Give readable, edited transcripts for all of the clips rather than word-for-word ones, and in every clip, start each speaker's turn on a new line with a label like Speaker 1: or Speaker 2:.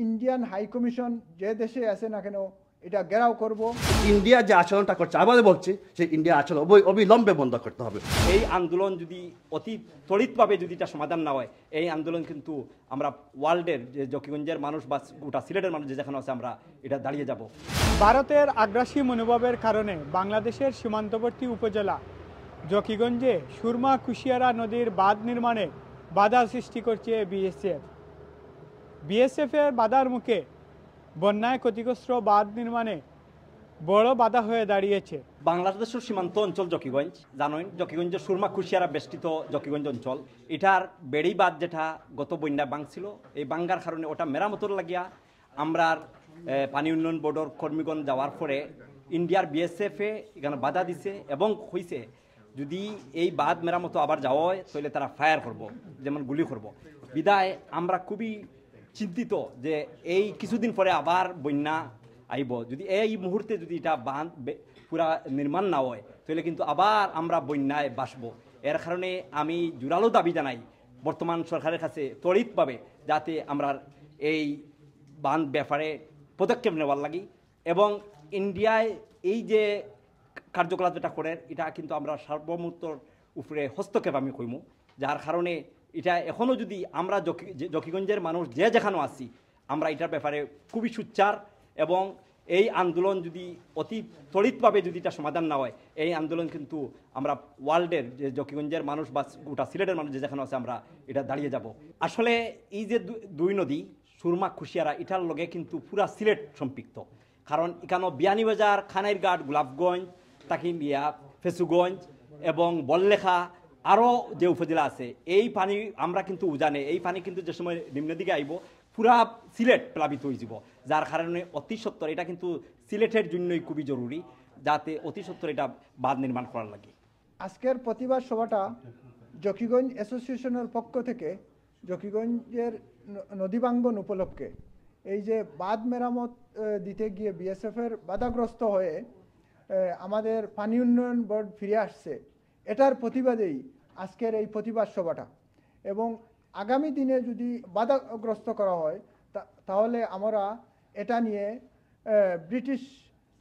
Speaker 1: Indian high commission যে দেশে আছে না কেন এটা ঘেরাও করব।
Speaker 2: ইন্ডিয়া যে আচরণটা করছে আবার বলছি যে ইন্ডিয়া আচরণ অবিলম্বে বন্ধ করতে হবে।
Speaker 3: এই আন্দোলন যদি অতি ত্বরিতভাবে যদি এটা সমাধান না হয়, এই আন্দোলন কিন্তু আমরা ওয়ার্ল্ডের যে জকিগঞ্জের মানুষ বা গোটা সিলেটের মানুষ যেখানে আছে আমরা এটা দাঁড়িয়ে যাব।
Speaker 4: ভারতের আগ্রাসী মনোভাবের কারণে বাংলাদেশের সীমান্তবর্তী উপজেলা জকিগঞ্জে সুরমা কুশিয়ারা নদীর বাঁধ নির্মাণে বাধা সৃষ্টি করছে বিএসএফের বাধার মুখে বন্যায় ক্ষতিগ্রস্ত বাঁধ নির্মাণে বড় বাধা হয়ে দাঁড়িয়েছে।
Speaker 3: বাংলাদেশের সীমান্ত অঞ্চল জকিগঞ্জ, জানেন জকিগঞ্জের সুরমা কুশিয়ারা বেষ্টিত জকিগঞ্জ অঞ্চল, এটার বেড়ি বাঁধ যেটা গত বন্যা ভাঙছিল, এই ভাঙ্গার কারণে ওটা মেরামতর লাগিয়া আমরা পানি উন্নয়ন বোর্ডের কর্মীগণ যাওয়ার পরে ইন্ডিয়ার বিএসএফে এখানে বাধা দিছে এবং হয়েছে যদি এই বাঁধ মেরামতো আবার যাওয়া হয় তাহলে তারা ফায়ার করব, যেমন গুলি করব। বিদায় আমরা খুবই চিন্তিত যে এই কিছুদিন পরে আবার বন্যা আইব, যদি এই মুহূর্তে যদি এটা বাঁধ পুরা নির্মাণ না হয় তাহলে কিন্তু আবার আমরা বন্যায় বাসব। এর কারণে আমি জোরালো দাবি জানাই বর্তমান সরকারের কাছে ত্বরিতভাবে যাতে আমরা এই বাঁধ ব্যাপারে পদক্ষেপ নেওয়ার লাগি এবং ইন্ডিয়ায় এই যে কার্যকলাপ যেটা করে এটা কিন্তু আমরা সার্বভৌমত্বর উপরে হস্তক্ষেপ আমি কইমু, যার কারণে এটা এখনও যদি আমরা জকিগঞ্জের মানুষ যে যেখানে আছি আমরা এটার ব্যাপারে খুবই সোচ্চার এবং এই আন্দোলন যদি অতি ত্বরিতভাবে যদি এটা সমাধান না হয়, এই আন্দোলন কিন্তু আমরা ওয়ার্ল্ডের যে জকিগঞ্জের মানুষ বা গোটা সিলেটের মানুষ যে যেখানে আছে আমরা এটা দাঁড়িয়ে যাব। আসলে এই যে দুই নদী সুরমা কুশিয়ারা এটার লগে কিন্তু পুরা সিলেট সম্পৃক্ত, কারণ এখানে বিয়ানীবাজার, খানাইরঘাট, গোলাপগঞ্জ, তাকিমিয়া, ফেসুগঞ্জ এবং বললেখা আরও যে উপজেলা আছে এই পানি আমরা কিন্তু উজানে এই পানি কিন্তু যে সময় নিম্ন দিকে আইব পুরা সিলেট প্লাবিত হয়ে যাব, যার কারণে অতি সত্বর এটা কিন্তু সিলেটের জন্যই খুবই জরুরি যাতে অতি সত্বর এটা বাঁধ নির্মাণ করার লাগে।
Speaker 1: আজকের প্রতিবাদ সভাটা জকিগঞ্জ অ্যাসোসিয়েশনের পক্ষ থেকে জকিগঞ্জের নদী ভাঙ্গন উপলক্ষে এই যে বাঁধ মেরামত দিতে গিয়ে বিএসএফের বাধাগ্রস্ত হয়ে আমাদের পানি উন্নয়ন বোর্ড ফিরে আসছে, এটার প্রতিবাদেই আজকের এই প্রতিবাদ সভাটা। এবং আগামী দিনে যদি বাধাগ্রস্ত করা হয় তাহলে আমরা এটা নিয়ে ব্রিটিশ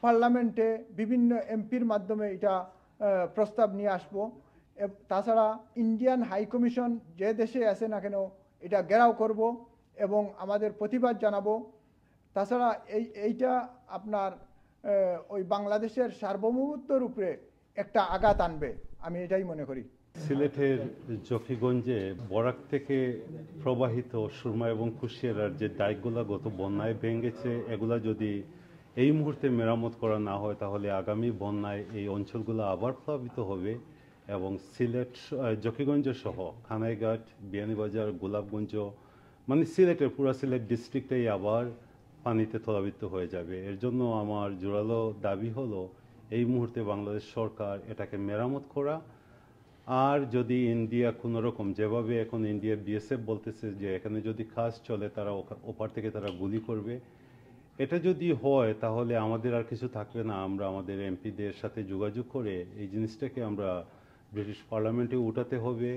Speaker 1: পার্লামেন্টে বিভিন্ন এমপির মাধ্যমে এটা প্রস্তাব নিয়ে আসব। তাছাড়া ইন্ডিয়ান হাই কমিশন যে দেশে আছে না কেন এটা ঘেরাও করব এবং আমাদের প্রতিবাদ জানাবো। তাছাড়া এইটা আপনার ওই বাংলাদেশের সার্বভৌমত্বের উপরে একটা আঘাত আনবে, আমি এটাই মনে করি।
Speaker 5: সিলেটের জকিগঞ্জে বরাক থেকে প্রবাহিত সুরমা এবং কুশিয়ারার যে ডাইকগুলা গত বন্যায় ভেঙেছে, এগুলা যদি এই মুহূর্তে মেরামত করা না হয় তাহলে আগামী বন্যায় এই অঞ্চলগুলো আবার প্লাবিত হবে এবং সিলেট জকিগঞ্জ সহ খানাইঘাট, বিয়ানীবাজার, গোলাপগঞ্জ মানে সিলেটের পুরা সিলেট ডিস্ট্রিক্টেই আবার পানিতে তলাবিত হয়ে যাবে। এর জন্য আমার জোরালো দাবি হলো এই মুহূর্তে বাংলাদেশ সরকার এটাকে মেরামত করা। আর যদি ইন্ডিয়া কোনো রকম যেভাবে এখন ইন্ডিয়া বিএসএফ বলতেছে যে এখানে যদি কাজ চলে তারা ওপার থেকে তারা গুলি করবে, এটা যদি হয় তাহলে আমাদের আর কিছু থাকবে না, আমরা আমাদের এমপিদের সাথে যোগাযোগ করে এই জিনিসটাকে আমরা ব্রিটিশ পার্লামেন্টে উঠাতে হবে,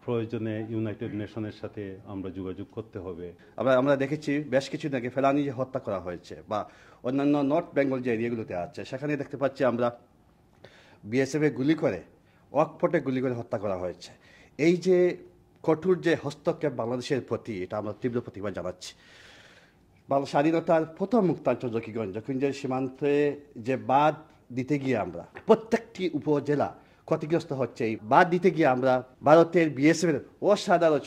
Speaker 5: প্রয়োজনে ইউনাইটেড নেশনের সাথে আমরা যোগাযোগ করতে হবে।
Speaker 2: আমরা দেখেছি বেশ কিছুদিন আগে ফেলানি যে হত্যা করা হয়েছে বা অন্যান্য নর্থ বেঙ্গল যে এরিয়াগুলোতে আছে সেখানে দেখতে পাচ্ছি আমরা বিএসএফে গুলি করে ওয়াকফটে গুলি করে হত্যা করা হয়েছে। এই যে কঠোর যে হস্তক্ষেপ বাংলাদেশের প্রতি, এটা আমরা তীব্র প্রতিবাদ জানাচ্ছি। স্বাধীনতার প্রথম মুক্তাঞ্চল জকিগঞ্জের সীমান্তে যে বাঁধ দিতে গিয়ে আমরা প্রত্যেকটি উপজেলা ক্ষতিগ্রস্ত হচ্ছে, এই বাঁধ দিতে গিয়ে আমরা ভারতের বিএসএফের অসাধারণ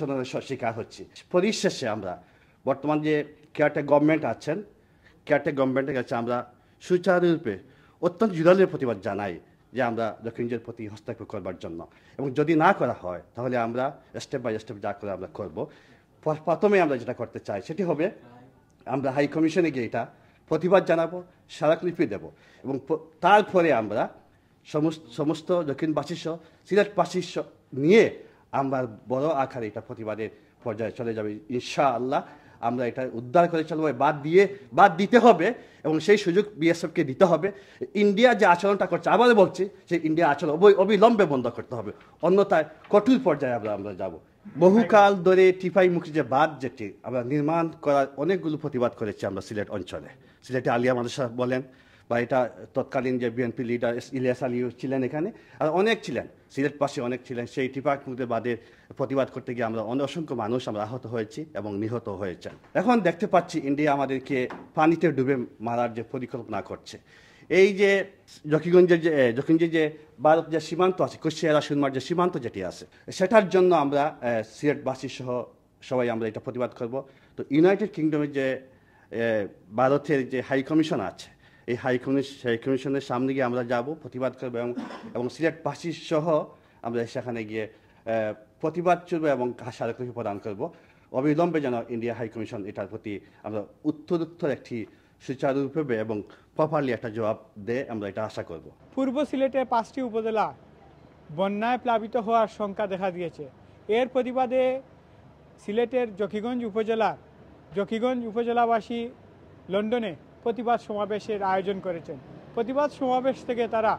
Speaker 2: শিকার হচ্ছি। পরিশেষে আমরা বর্তমান যে কেয়ারটেক গভর্নমেন্ট আছেন, কেয়ারটেক গভর্নমেন্টের কাছে আমরা সুচারুরূপে অত্যন্ত জোরালো প্রতিবাদ জানাই যে আমরা জকিগঞ্জের প্রতি হস্তক্ষেপ করবার জন্য, এবং যদি না করা হয় তাহলে আমরা স্টেপ বাই স্টেপ যা করে আমরা করব। প্রথমে আমরা যেটা করতে চাই সেটি হবে আমরা হাই কমিশনে গিয়ে এটা প্রতিবাদ জানাবো, স্মারকলিপি দেব এবং তারপরে আমরা সমস্ত দক্ষিণবাসী সহ সিলেটবাসী নিয়ে আমরা বড় আকারে এটা প্রতিবাদের পর্যায়ে চলে যাবে। ইনশাআল্লাহ আমরা এটা উদ্ধার করে চলবো। বাদ দিতে হবে এবং সেই সুযোগ বিএসএফকে দিতে হবে। ইন্ডিয়া যে আচরণটা করছে আবার বলছি, সেই ইন্ডিয়া আচরণ অবিলম্বে বন্ধ করতে হবে, অন্যথায় কঠোর পর্যায়ে আমরা যাব। বহুকাল ধরে টিপাই মুখী যে বাঁধ যেটি আমরা নির্মাণ করার অনেকগুলো প্রতিবাদ করেছি আমরা সিলেট অঞ্চলে। সিলেটে আলিয়া মাদ্রাসা বলেন বা এটা তৎকালীন যে বিএনপি লিডার ইলিয়াস আলীও ছিলেন এখানে, আর অনেক ছিলেন, সিলেট পাশে অনেক ছিলেন। সেই টিপাই মুখী বাঁধের প্রতিবাদ করতে গিয়ে আমরা অসংখ্য মানুষ আমরা আহত হয়েছি এবং নিহত হয়েছেন। এখন দেখতে পাচ্ছি ইন্ডিয়া আমাদেরকে পানিতে ডুবে মারার যে পরিকল্পনা করছে। এই যে জকিগঞ্জের যে ভারত যে সীমান্ত আছে, কুশিয়ারা সুরমার যে সীমান্ত যেটি আছে, সেটার জন্য আমরা সিলেটবাসী সহ সবাই আমরা এটা প্রতিবাদ করব। তো ইউনাইটেড কিংডমের যে ভারতের যে হাই কমিশন আছে, এই হাই কমিশনের সামনে গিয়ে আমরা যাব, প্রতিবাদ করবো এবং সিলেটবাসী সহ আমরা সেখানে গিয়ে প্রতিবাদ করবো এবং স্মারকলিপি প্রদান করব। অবিলম্বে যেন ইন্ডিয়া হাই কমিশন এটার প্রতি আমরা উত্তরোত্তর একটি সুচারুরূপে এবং প্রপারলি একটা জবাব দেয়, আমরা এটা আশা করব।
Speaker 4: পূর্ব সিলেটের 5টি উপজেলা বন্যায় প্লাবিত হওয়ার শঙ্কা দেখা দিয়েছে। এর প্রতিবাদে সিলেটের জকিগঞ্জ উপজেলাবাসী লন্ডনে প্রতিবাদ সমাবেশের আয়োজন করেছেন। প্রতিবাদ সমাবেশ থেকে তারা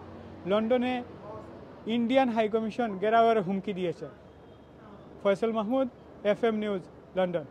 Speaker 4: লন্ডনে ইন্ডিয়ান হাইকমিশন ঘেরাওয়ের হুমকি দিয়েছে। Faisal Mahmud, FM news, London.